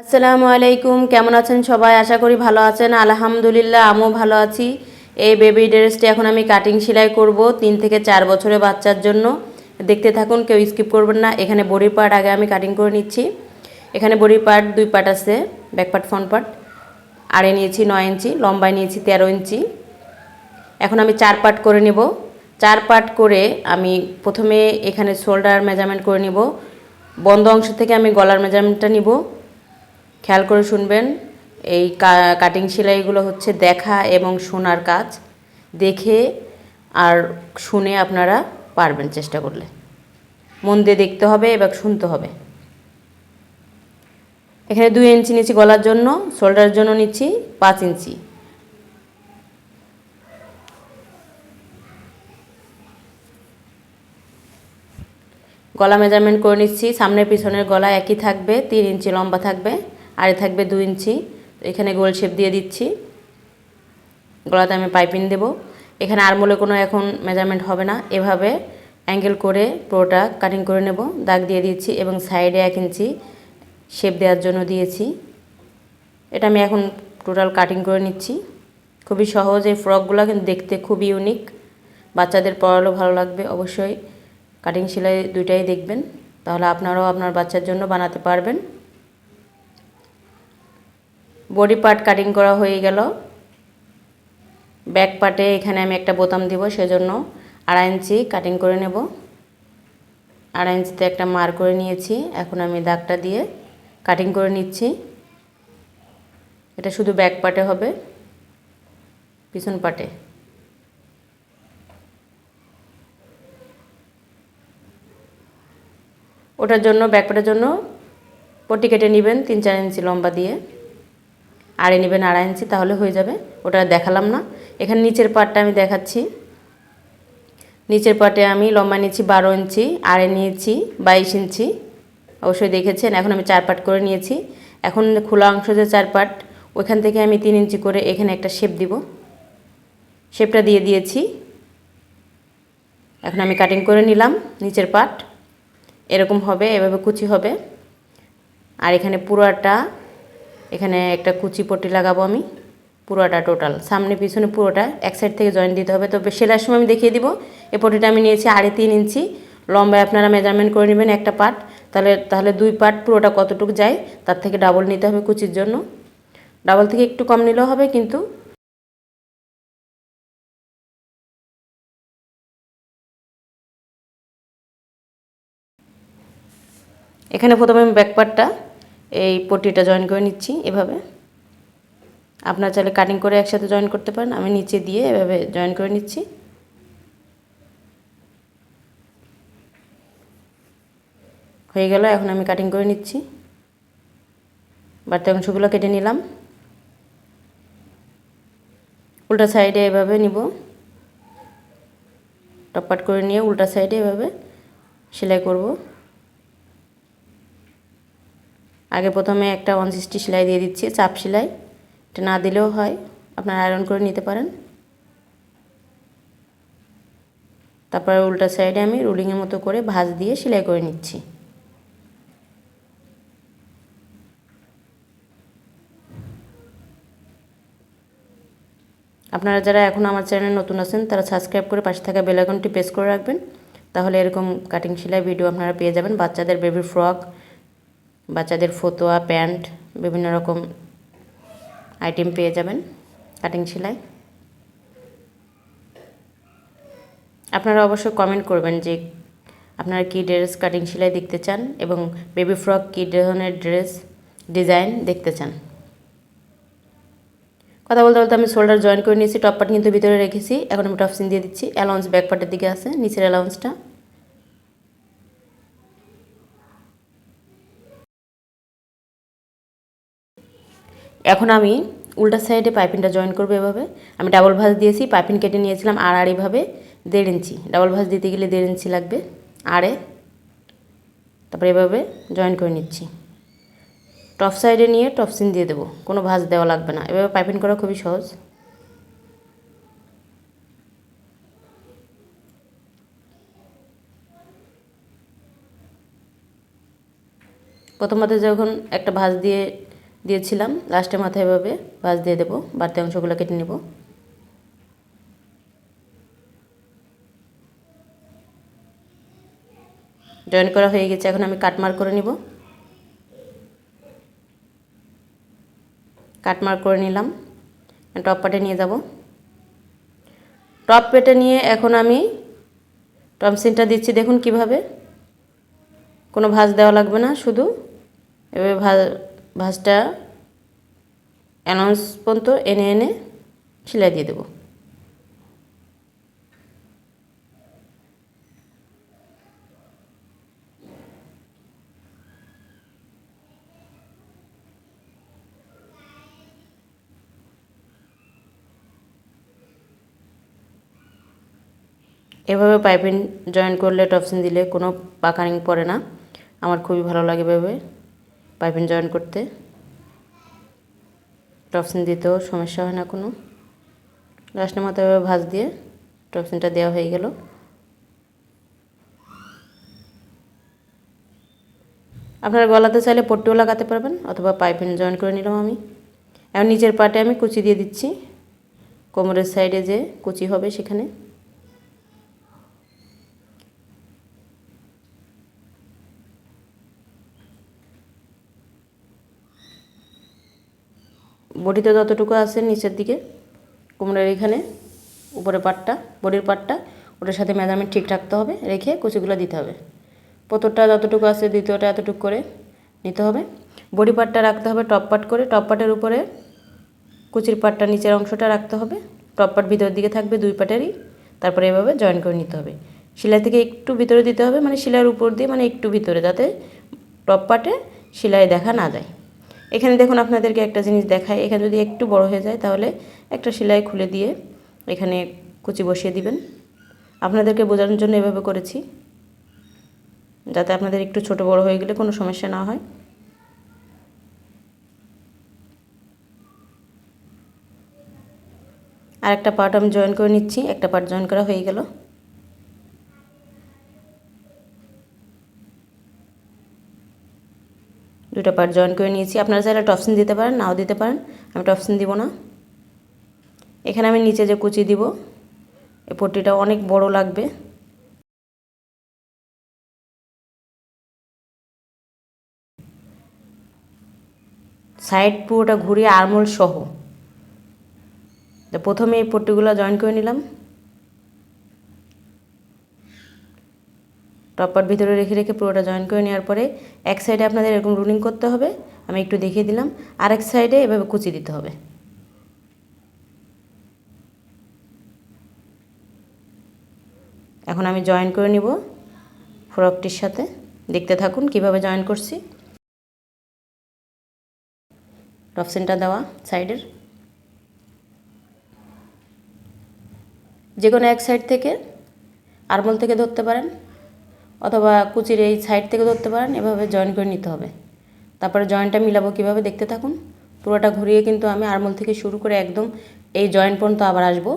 আসসালামু আলাইকুম, কেমন আছেন সবাই? আশা করি ভালো আছেন। আলহামদুলিল্লাহ আমিও ভালো আছি। এই বেবি ড্রেসটি এখন আমি কাটিং সেলাই করব 3 থেকে 4 বছরের বাচ্চার জন্য। দেখতে থাকুন, কেউ স্কিপ করবেন না। এখানে বডি পার্ট আগে আমি কাটিং করে নিচ্ছি। এখানে বডি পার্ট 2 পার্ট আছে, ব্যাক পার্ট ফ্রন্ট পার্ট। আড়ে নিয়েছি 9 ইঞ্চি, লম্বায় নিয়েছি 13 ইঞ্চি। এখন আমি 4 পার্ট করে নেব। 4 পার্ট করে আমি প্রথমে এখানে শোল্ডার মেজারমেন্ট করে নিব। বন্ধ অংশ থেকে আমি গলার মেজারমেন্টটা নিব। খেয়াল করে শুনবেন। এই কাটিং সেলাইগুলো হচ্ছে দেখা এবং শোনার কাজ। দেখে আর শুনে আপনারা পারবেন চেষ্টা করলে। মন দিয়ে দেখতে হবে এবং শুনতে হবে। এখানে 2 ইঞ্চি নিচ্ছি গলার জন্য, শোল্ডারের জন্য নিচ্ছি 5 ইঞ্চি। গলা মেজারমেন্ট করে নিচ্ছি। সামনের পিছনের গলা একই থাকবে, 3 ইঞ্চি লম্বা থাকবে, আর থাকবে 2 ইঞ্চি। এখানে গোল শেপ দিয়ে দিচ্ছি। গলাতে আমি পাইপিং দেব। এখানে আরমোলে কোনো এখন মেজারমেন্ট হবে না, এভাবে অ্যাঙ্গেল করে পুরোটা কাটিং করে নেব। দাগ দিয়ে দিচ্ছি এবং সাইডে 1 ইঞ্চি শেপ দেওয়ার জন্য দিয়েছি। এটা আমি এখন টোটাল কাটিং করে নিচ্ছি। খুবই সহজ এই ফ্রকগুলো, কিন্তু দেখতে খুবই ইউনিক। বাচ্চাদের পরালেও ভালো লাগবে। অবশ্যই কাটিং সেলাই দুইটাই দেখবেন, তাহলে আপনারাও আপনার বাচ্চার জন্য বানাতে পারবেন। বডি পার্ট কাটিং করা হয়ে গেল। ব্যাক পার্টে এখানে আমি একটা বোতাম দিব, সেজন্য 2.5 ইঞ্চি কাটিং করে নেব। 2.5 ইঞ্চিতে একটা মার্ক করে নিয়েছি। এখন আমি দাগটা দিয়ে কাটিং করে নিচ্ছি। এটা শুধু ব্যাক পার্টে হবে, পিছন পার্টে ওটার জন্য, ব্যাক পার্টের জন্য পট্টি কেটে নেবেন 3-4 ইঞ্চি লম্বা দিয়ে। আড়ে নেবেন 2.5 ইঞ্চি, তাহলে হয়ে যাবে। ওটা দেখালাম না। এখানে নিচের পার্টটা আমি দেখাচ্ছি। নিচের পার্টে আমি লম্বা নিয়েছি 12 ইঞ্চি, আড়ে নিয়েছি 22 ইঞ্চি। অবশ্যই দেখেছেন। এখন আমি 4 পার্ট করে নিয়েছি। এখন খোলা অংশ যে 4 পার্ট, ওইখান থেকে আমি 3 ইঞ্চি করে এখানে একটা শেপ দিব। শেপটা দিয়ে দিয়েছি। এখন আমি কাটিং করে নিলাম। নিচের পার্ট এরকম হবে, এভাবে কুচি হবে। আর এখানে পুরোটা, এখানে একটা কুচি পট্টি লাগাবো আমি। পুরোটা টোটাল সামনে পিছনে পুরোটা এক সাইড থেকে জয়েন দিতে হবে। তো সেলাইয়ের সময় আমি দেখিয়ে দিব। এই পট্টিটা আমি নিয়েছি 3.5 ইঞ্চি লম্বায়। আপনারা মেজারমেন্ট করে নেবেন একটা পার্ট, তাহলে 2 পার্ট পুরোটা কতটুকু যায় তার থেকে ডাবল নিতে হবে কুচির জন্য। ডাবল থেকে একটু কম নিলেও হবে, কিন্তু এখানে প্রথমে আমি ব্যাক পার্টটা এই পট্টিটা জয়েন করে নিচ্ছি এভাবে। আপনারা চাইলে কাটিং করে একসাথে জয়েন করতে পারেন। আমি নিচে দিয়ে এভাবে জয়েন করে নিচ্ছি। হয়ে গেল। এখন আমি কাটিং করে নিচ্ছি। বাড়তি অংশগুলো কেটে নিলাম। উল্টা সাইডে এভাবে নিব, টপ পার্ট করে নিয়ে উল্টা সাইডে এভাবে সেলাই করব। আগে প্রথমে একটা 160 সেলাই দিয়ে দিচ্ছি, চাপ সেলাই। এটা না দিলেও হয়, আপনারা আয়রন করে নিতে পারেন। তারপরে উল্টা সাইডে আমি রুলিংয়ের মতো করে ভাঁজ দিয়ে সেলাই করে নিচ্ছি। আপনারা যারা এখন আমার চ্যানেলে নতুন আছেন, তারা সাবস্ক্রাইব করে পাশে থাকা বেল আইকনটি প্রেস করে রাখবেন। তাহলে এরকম কাটিং সেলাই ভিডিও আপনারা পেয়ে যাবেন। বাচ্চাদের বেবি ফ্রক, বাচ্চাদের ফতুয়া, প্যান্ট, বিভিন্ন রকম আইটেম পেয়ে যাবেন কাটিং সেলাই। আপনারা অবশ্যই কমেন্ট করবেন যে আপনারা কী ড্রেস কাটিং সেলাই দেখতে চান এবং বেবি ফ্রক কী ধরনের ড্রেস ডিজাইন দেখতে চান। কথা বলতে বলতে আমি শোল্ডার জয়েন করে নিয়েছি। টপ পার্ট কিন্তু ভিতরে রেখেছি। এখন আমি টপ সিন দিয়ে দিচ্ছি। অ্যালাউন্স ব্যাক পার্টের দিকে আছে, নিচের অ্যালাউন্সটা। এখন আমি উল্টা সাইডে পাইপিংটা জয়েন করবো এভাবে। আমি ডাবল ভাঁজ দিয়েছি, পাইপিং কেটে নিয়েছিলাম আড়াআড়িভাবে 1.5 ইঞ্চি। ডাবল ভাঁজ দিতে গেলে 1.5 ইঞ্চি লাগবে আড়ে। তারপরে এভাবে জয়েন করে নিচ্ছি। টপ সাইডে নিয়ে টপ সিন দিয়ে দেবো, কোনো ভাঁজ দেওয়া লাগবে না। এভাবে পাইপিং করা খুবই সহজ। প্রথমত যখন একটা ভাঁজ দিয়ে দিয়েছিলাম, লাস্টে মাথায় এভাবে ভাঁজ দিয়ে দেবো, বাড়তি অংশগুলো কেটে নেব। জয়েন করা হয়ে গেছে, এখন আমি কাটমার্ক করে নিব। কাটমার্ক করে নিলাম, টপ পার্টে নিয়ে যাব। টপ পেটে নিয়ে এখন আমি টপসিনটা দিচ্ছি, দেখুন কিভাবে, কোনো ভাঁজ দেওয়া লাগবে না, শুধু এভাবে ভাঁজটা অ্যানাউন্স পর্যন্ত এনে এনে সেলাই দিয়ে দেবো। এভাবে পাইপিং জয়েন করলে, টপসিন দিলে কোনো পাকানিং পড়ে না। আমার খুবই ভালো লাগে এভাবে পাইপিং জয়েন করতে, টপসিন দিতেও সমস্যা হয় না কোনো। লাস্টের মতো এভাবে ভাঁজ দিয়ে টপসিনটা দেওয়া হয়ে গেল। আপনারা গলাতে চাইলে পট্টিও লাগাতে পারবেন, অথবা পাইপিং জয়েন করে নিলাম আমি। এখন নিচের পাটে আমি কুচি দিয়ে দিচ্ছি, কোমরের সাইডে যে কুচি হবে সেখানে। বডিতে যতটুকু আছে নিচের দিকে কোমরের এখানে উপরে পাটটা, বডির পাটটা, ওটার সাথে মেজারমেন্ট ঠিক রাখতে হবে, রেখে কুচিগুলো দিতে হবে। প্রথমটা যতটুকু আছে দ্বিতীয়টা এতটুকু করে নিতে হবে। বডি পাটটা রাখতে হবে টপ পাট করে, টপ পাটের উপরে কুচির পাটটা নিচের অংশটা রাখতে হবে। টপ পাট ভিতরের দিকে থাকবে দুই পাটেরই। তারপরে এভাবে জয়েন করে নিতে হবে। সেলাই থেকে একটু ভিতরে দিতে হবে, মানে সেলাইয়ের উপর দিয়ে, মানে একটু ভিতরে, যাতে টপ পাটে সেলাই দেখা না যায়। এখানে দেখুন আপনাদেরকে একটা জিনিস দেখায়, এখানে যদি একটু বড় হয়ে যায় তাহলে একটা সেলাই খুলে দিয়ে এখানে কুচি বসিয়ে দিবেন। আপনাদেরকে বোঝানোর জন্য এভাবে করেছি, যাতে আপনাদের একটু ছোট বড় হয়ে গেলে কোনো সমস্যা না হয়। আর একটা পার্ট আমি জয়েন করে নিচ্ছি, একটা পার্ট জয়েন করা হয়ে গেল। দুটো পার্ট জয়েন করে নিয়েছি। আপনারা চাইলে টপসিন দিতে পারেন, নাও দিতে পারেন, আমি টপসিন দিব না। এখানে আমি নিচে যে কুচি দিব, এই পট্টিটা অনেক বড় লাগবে। সাইড পুরোটা ঘুরিয়ে আরমোল সহ। তো প্রথমে এই পট্টিগুলো জয়েন করে নিলাম, টপ পার্ট ভিতরে রেখে রেখে পুরোটা জয়েন করে নেওয়ার পরে এক সাইডে আপনাদের এরকম রুলিং করতে হবে, আমি একটু দেখিয়ে দিলাম। আরেক সাইডে এভাবে কুচি দিতে হবে। এখন আমি জয়েন করে নিব ফ্রকটির সাথে, দেখতে থাকুন কিভাবে জয়েন করছি। টপসিনটা দেওয়া সাইডের যে কোনো এক সাইড থেকে, আরমোল থেকে ধরতে পারেন, অথবা কুচির এই সাইড থেকে ধরতে পারেন। এভাবে জয়েন করে নিতে হবে। তারপরে জয়েন্টটা মিলাবো কীভাবে, দেখতে থাকুন। পুরোটা ঘুরিয়ে কিন্তু আমি আরমোল থেকে শুরু করে একদম এই জয়েন্ট পর্যন্ত আবার আসবো,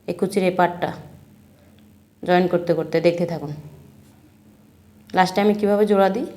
এই কুচির এই পার্টটা জয়েন করতে করতে দেখতে থাকুন। লাস্টে আমি কীভাবে জোড়া দিই,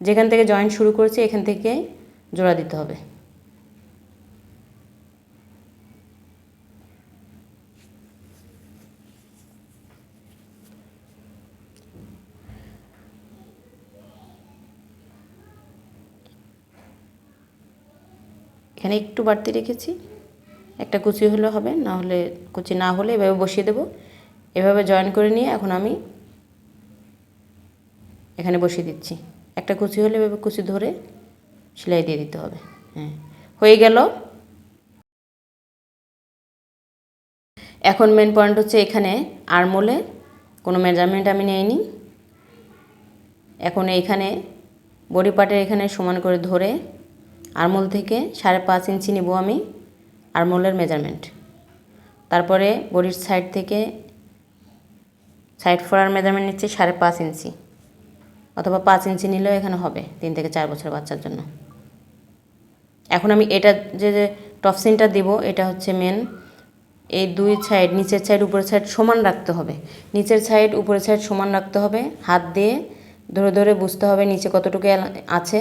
যেখান থেকে জয়েন্ট শুরু করেছি এখান থেকে জোড়া দিতে হবে। এখানে একটু বাড়তি রেখেছি, একটা কুচি হলে হবে, না হলে কুচি না হলে এভাবে বসিয়ে দেব। এভাবে জয়েন করে নিয়ে এখন আমি এখানে বসিয়ে দিচ্ছি। একটা কুচি হলে এভাবে কুচি ধরে সেলাই দিয়ে দিতে হবে। হ্যাঁ, হয়ে গেল। এখন মেন পয়েন্ট হচ্ছে, এখানে আরমোলে কোনো মেজারমেন্ট আমি নেইনি। এখন এইখানে বডি পার্টের এখানে সমান করে ধরে আরমোল থেকে 5.5 ইঞ্চি নিব আমি আরমোলের মেজারমেন্ট। তারপরে বডির সাইড থেকে সাইড ফোড়ার মেজারমেন্ট নিচ্ছে 5.5 ইঞ্চি, অথবা 5 ইঞ্চি নিলেও এখানে হবে 3 থেকে 4 বছর বাচ্চার জন্য। এখন আমি এটা যে টপসিনটা দিব, এটা হচ্ছে মেন। এই দুই সাইড, নিচের সাইড উপরের সাইড সমান রাখতে হবে। নিচের সাইড উপরের সাইড সমান রাখতে হবে, হাত দিয়ে ধরে ধরে বুঝতে হবে নিচে কতটুকু আছে।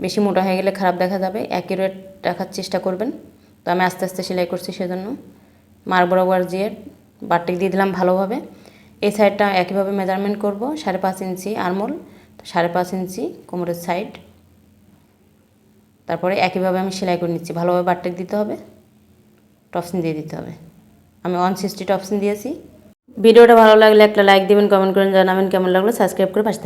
বেশি মোটা হয়ে গেলে খারাপ দেখা যাবে, অ্যাকিউরেট রাখার চেষ্টা করবেন। তো আমি আস্তে আস্তে সেলাই করছি, সেজন্য মার বরাবর দিয়ে বাটিক দিয়ে দিলাম ভালোভাবে। এই সাইডটা একইভাবে মেজারমেন্ট করব, 5.5 ইঞ্চি আরমোল, 5.5 ইঞ্চি কোমরের সাইড। তারপরে একইভাবে আমি সেলাই করে নিচ্ছি, ভালোভাবে বাটিক দিতে হবে, টপসিন দিয়ে দিতে হবে। আমি 160 টপসিন দিয়েছি। ভিডিওটা ভালো লাগলে একটা লাইক দিবেন, কমেন্ট করেন, জানাবেন কেমন লাগলো, সাবস্ক্রাইব করে পাশে থাকবেন।